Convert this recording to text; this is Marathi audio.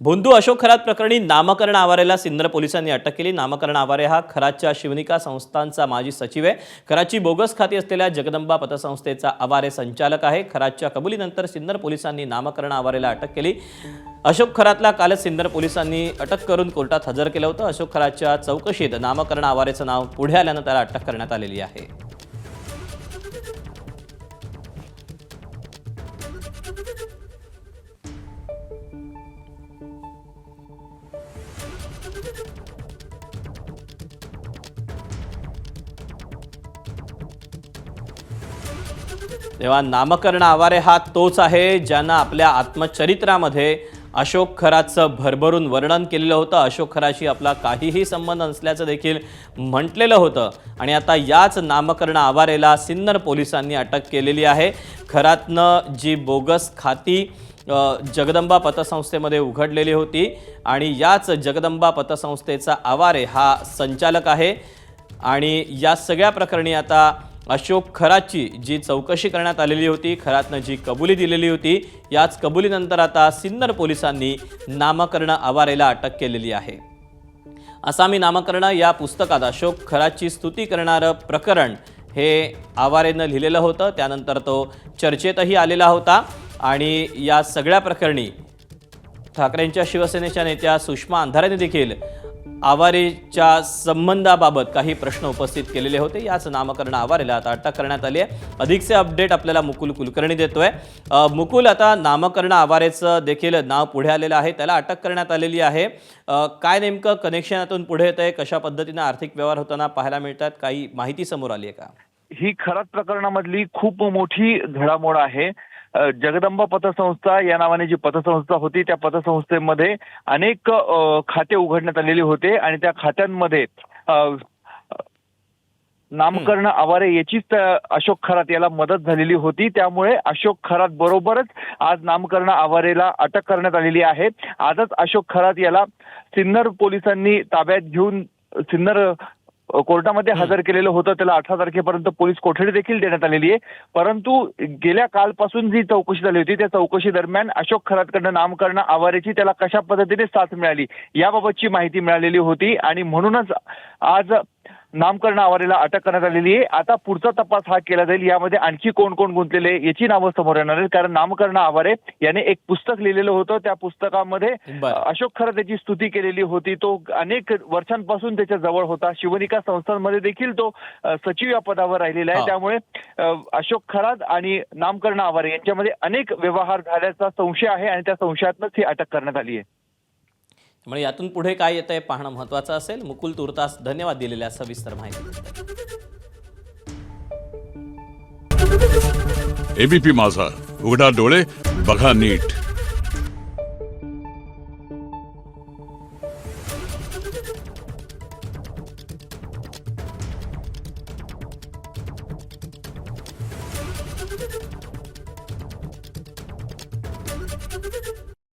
भोंदू अशोक खरात प्रकरणी नामकरण आवारेला सिन्नर पोलिसांनी अटक केली। नामकरण आवारे हा खरातच्या शिवनिका संस्थांचा माजी सचिव आहे। खरातची बोगस खाती असलेल्या जगदंबा पतसंस्थेचा आवारे संचालक आहे। खरातच्या कबुलीनंतर सिन्नर पोलिसांनी नामकरण आवारेला अटक केली। अशोक खरातला कालच सिन्नर पोलिसांनी अटक करून कोर्टात हजर केलं होतं। अशोक खरातच्या चौकशीत नामकरण आवारेचं नाव पुढे आल्यानं त्याला अटक करण्यात आलेली आहे। तेव्हा नामकरण आवारे हा तोच आहे ज्यानं आपल्या आत्मचरित्रामध्ये अशोक खरातचं भरभरून वर्णन केलेलं होतं। अशोक खराशी आपला काहीही संबंध नसल्याचं देखील म्हटलेलं होतं आणि आता याच नामकरण आवारेला सिन्नर पोलिसांनी अटक केलेली आहे। खरातनं जी बोगस खाती जगदंबा पतसंस्थेमध्ये उघडलेली होती आणि याच जगदंबा पतसंस्थेचा आवारे हा संचालक आहे आणि या सगळ्या प्रकरणी आता अशोक खरातची जी चौकशी करण्यात आलेली होती, खरातनं जी कबुली दिलेली होती, याच कबुलीनंतर आता सिन्नर पोलिसांनी नामकरण आवारेला अटक केलेली आहे। आसामी नामकरण या पुस्तकात अशोक खरातची स्तुती करणारं प्रकरण हे आवारेनं लिहिलेलं होतं। त्यानंतर तो चर्चेतही आलेला होता आणि या सगळ्या प्रकरणी ठाकरेंच्या शिवसेनेच्या नेत्या सुषमा अंधारेने देखील आवारेच्या संबंधाबाबत काही प्रश्न उपस्थित केलेले होते। याच नामकरण आवारेला आता अटक करण्यात आली आहे। अधिकचे अपडेट आपल्याला मुकुल कुलकर्णी देतोय। मुकुल, आता नामकरण आवारेचं देखील नाव पुढे आलेलं आहे, त्याला अटक करण्यात आलेली आहे। काय नेमकं कनेक्शन यातून पुढे येतंय, कशा पद्धतीने आर्थिक व्यवहार होताना पाहायला मिळतात, काही माहिती समोर आली आहे का? ही खरात प्रकरणामधली खूप मोठी घडामोड आहे। जगदंबा पतसंस्था या नावाने जी पतसंस्था होती त्या पतसंस्थेमध्ये अनेक खाते उघडण्यात आलेले होते आणि त्या खात्यांमध्ये नामकरण आवारे याचीच अशोक खरात याला मदत झालेली होती। त्यामुळे अशोक खरात बरोबरच आज नामकरण आवारेला अटक करण्यात आलेली आहे। आजच अशोक खरात याला सिन्नर पोलिसांनी ताब्यात घेऊन सिन्नर कोर्टामध्ये हजर केलेलं होतं। त्याला 18 तारखेपर्यंत पोलीस कोठडी देखील देण्यात आलेली आहे। परंतु गेल्या कालपासून जी चौकशी झाली होती त्या चौकशी दरम्यान अशोक खरातकडनं नामकरण आवारेची त्याला कशा पद्धतीने साथ मिळाली याबाबतची माहिती मिळालेली होती आणि म्हणूनच आज नामकरण आवारेला अटक करण्यात आलेली आहे। आता पुढचा तपास हा केला जाईल, यामध्ये आणखी कोण कोण गुंतलेले याची नावं समोर येणार आहेत। कारण नामकरण आवारे याने एक पुस्तक लिहिलेलं होतं, त्या पुस्तकामध्ये अशोक खरात याची स्तुती केलेली होती। तो अनेक वर्षांपासून त्याच्या जवळ होता, शिवनिका संस्थांमध्ये देखील तो सचिव या पदावर राहिलेला आहे। त्यामुळे अशोक खरात आणि नामकरण आवारे यांच्यामध्ये अनेक व्यवहार झाल्याचा संशय आहे आणि त्या संशयातूनच ही अटक करण्यात आली आहे। त्यामुळे यातून पुढे काय येतंय पाहणं महत्त्वाचं असेल। मुकुल, तुर्तास धन्यवाद दिलेल्या सविस्तर माहिती। एबीपी माझा, उघडा डोळे बघा नीट।